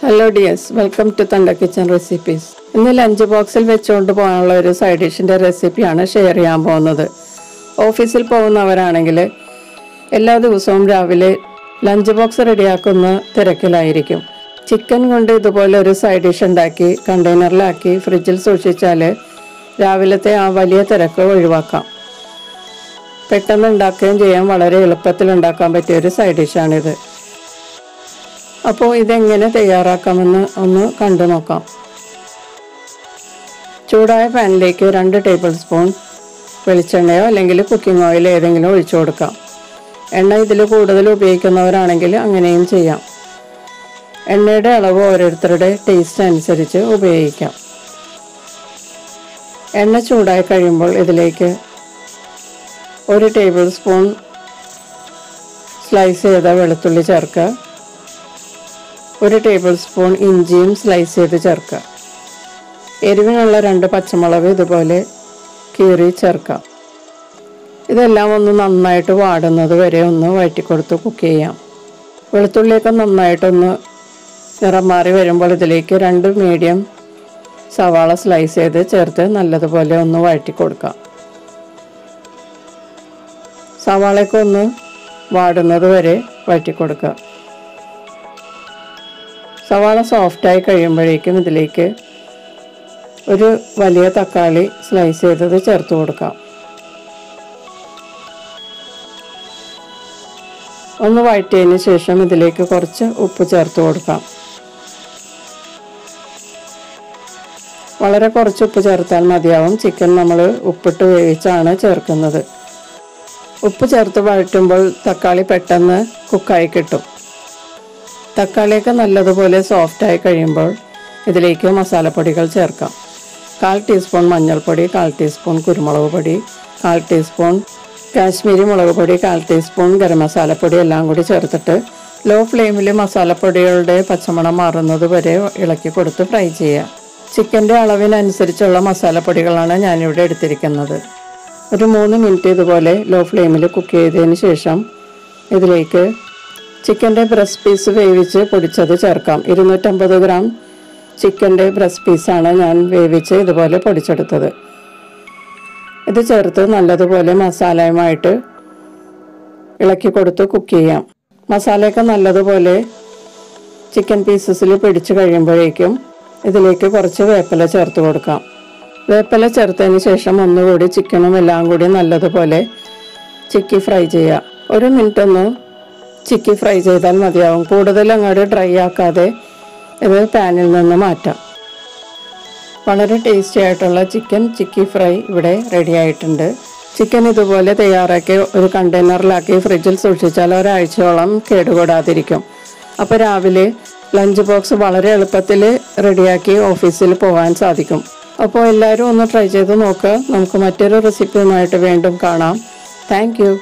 Hello dears, welcome to Thanda Kitchen Recipes. ഇന്ന് lunch ബോക്സിൽ വെച്ചുകൊണ്ട് പോകാനുള്ള ഒരു സൈഡ് ഡിഷിൻ്റെ റെസിപ്പിയാണ് ഷെയർ ചെയ്യാൻ പോകുന്നത്. ഓഫീസിൽ പോകുന്നവരാണെങ്കിൽ എല്ലാ ദിവസവും രാവിലെ ലഞ്ച് ബോക്സ് റെഡിയാക്കുന്ന തിരക്കിലായിരിക്കും. ചിക്കൻ കൊണ്ട് ഇതുപോലെ ഒരു സൈഡ് ഡിഷ് ഉണ്ടാക്കി കണ്ടെയ്നറിലാക്കി ഫ്രിഡ്ജിൽ സൂക്ഷിച്ചാൽ രാവിലത്തെ ആ വലിയ തിരക്ക് ഒഴിവാക്കാം. പെട്ടെന്ന് ഉണ്ടാക്കുകയും ചെയ്യാൻ വളരെ എളുപ്പത്തിൽ ഉണ്ടാക്കാൻ പറ്റിയ ഒരു സൈഡ് ഡിഷാണിത്. അപ്പോൾ ഇതെങ്ങനെ തയ്യാറാക്കാമെന്ന് ഒന്ന് കണ്ടു നോക്കാം. ചൂടായ പാനിലേക്ക് 2 ടേബിൾ സ്പൂൺ വെളിച്ചെണ്ണയോ അല്ലെങ്കിൽ കുക്കിംഗ് ഓയിൽ ഏതെങ്കിലും ഒഴിച്ചു കൊടുക്കാം. എണ്ണ ഇതിൽ കൂടുതൽ ഉപയോഗിക്കുന്നവരാണെങ്കിൽ അങ്ങനെയും ചെയ്യാം. എണ്ണയുടെ അളവ് ഓരോരുത്തരുടെ ടേസ്റ്റ് അനുസരിച്ച് ഉപയോഗിക്കാം. എണ്ണ ചൂടായി കഴിയുമ്പോൾ ഇതിലേക്ക് 1 ടേബിൾ സ്പൂൺ സ്ലൈസ് ചെയ്ത വെളുത്തുള്ളി ചേർക്കുക. 1 ടേബിൾ സ്പൂൺ ഇഞ്ചിയും സ്ലൈസ് ചെയ്ത് ചേർക്കുക. എരിവിനുള്ള 2 പച്ചമുളക് ഇതുപോലെ കീറി ചേർക്കാം. ഇതെല്ലാം ഒന്ന് നന്നായിട്ട് വാടുന്നത് വരെ ഒന്ന് വഴറ്റിക്കൊടുത്ത് കുക്ക് ചെയ്യാം. വെളുത്തുള്ളിയൊക്കെ നന്നായിട്ടൊന്ന് നിറം മാറി വരുമ്പോൾ ഇതിലേക്ക് 2 മീഡിയം സവാള സ്ലൈസ് ചെയ്ത് ചേർത്ത് നല്ലതുപോലെ ഒന്ന് വഴറ്റിക്കൊടുക്കാം. സവാളയൊക്കെ ഒന്ന് വാടുന്നത് വരെ വഴറ്റിക്കൊടുക്കുക. സവാള സോഫ്റ്റായി കഴിയുമ്പോഴേക്കും ഇതിലേക്ക് ഒരു വലിയ തക്കാളി സ്ലൈസ് ചെയ്തത് ചേർത്ത് കൊടുക്കാം. ഒന്ന് വഴറ്റിയതിന് ശേഷം ഇതിലേക്ക് കുറച്ച് ഉപ്പ് ചേർത്ത് കൊടുക്കാം. വളരെ കുറച്ച് ഉപ്പ് ചേർത്താൽ മതിയാവും. ചിക്കൻ നമ്മൾ ഉപ്പിട്ട് വേവിച്ചാണ് ചേർക്കുന്നത്. ഉപ്പ് ചേർത്ത് വഴറ്റുമ്പോൾ തക്കാളി പെട്ടെന്ന് കുക്കായി കിട്ടും. തക്കാളിയൊക്കെ നല്ലതുപോലെ സോഫ്റ്റായി കഴിയുമ്പോൾ ഇതിലേക്ക് മസാലപ്പൊടികൾ ചേർക്കാം. 1/4 ടീസ്പൂൺ മഞ്ഞൾപ്പൊടി, 1/4 ടീസ്പൂൺ കുരുമുളക് പൊടി, 1/4 ടീസ്പൂൺ കാശ്മീരി മുളക് പൊടി, 1/4 ടീസ്പൂൺ ഗരം മസാലപ്പൊടി എല്ലാം കൂടി ചേർത്തിട്ട് ലോ ഫ്ലെയിമിൽ മസാലപ്പൊടികളുടെ പച്ചമണം മാറുന്നത് വരെ ഇളക്കി കൊടുത്ത് ഫ്രൈ ചെയ്യുക. ചിക്കൻ്റെ അളവിനനുസരിച്ചുള്ള മസാലപ്പൊടികളാണ് ഞാനിവിടെ എടുത്തിരിക്കുന്നത്. ഒരു 3 മിനിറ്റ് ഇതുപോലെ ലോ ഫ്ലെയിമിൽ കുക്ക് ചെയ്തതിന് ശേഷം ഇതിലേക്ക് ചിക്കൻ്റെ ബ്രസ്റ്റ് പീസ് വേവിച്ച് പൊടിച്ചത് ചേർക്കാം. 250 ഗ്രാം ചിക്കൻ്റെ ബ്രസ്റ്റ് പീസാണ് ഞാൻ വേവിച്ച് ഇതുപോലെ പൊടിച്ചെടുത്തത്. ഇത് ചേർത്ത് നല്ലതുപോലെ മസാലയുമായിട്ട് ഇളക്കി കൊടുത്ത് കുക്ക് ചെയ്യാം. മസാലയൊക്കെ നല്ലതുപോലെ ചിക്കൻ പീസസിൽ പിടിച്ച് കഴിയുമ്പോഴേക്കും ഇതിലേക്ക് കുറച്ച് വേപ്പില ചേർത്ത് കൊടുക്കാം. വേപ്പില ചേർത്തതിന് ശേഷം ഒന്നുകൂടി ചിക്കനും എല്ലാം കൂടി നല്ലതുപോലെ ചിക്കി ഫ്രൈ ചെയ്യുക. 1 മിനിറ്റ് ഒന്ന് ചിക്കി ഫ്രൈ ചെയ്താൽ മതിയാവും. കൂടുതൽ അങ്ങോട്ട് ഡ്രൈ ആക്കാതെ ഇത് പാനിൽ നിന്ന് മാറ്റാം. വളരെ ടേസ്റ്റി ആയിട്ടുള്ള ചിക്കി ഫ്രൈ ഇവിടെ റെഡി ആയിട്ടുണ്ട്. ചിക്കൻ ഇതുപോലെ തയ്യാറാക്കി ഒരു കണ്ടെയ്നറിലാക്കി ഫ്രിഡ്ജിൽ സൂക്ഷിച്ചാൽ ഒരാഴ്ചയോളം കേടുകൂടാതിരിക്കും. അപ്പോൾ രാവിലെ ലഞ്ച് ബോക്സ് വളരെ എളുപ്പത്തിൽ റെഡിയാക്കി ഓഫീസിൽ പോകാൻ സാധിക്കും. അപ്പോൾ എല്ലാവരും ഒന്ന് ട്രൈ ചെയ്ത് നോക്കുക. നമുക്ക് മറ്റൊരു റെസിപ്പിയുമായിട്ട് വീണ്ടും കാണാം. Thank you.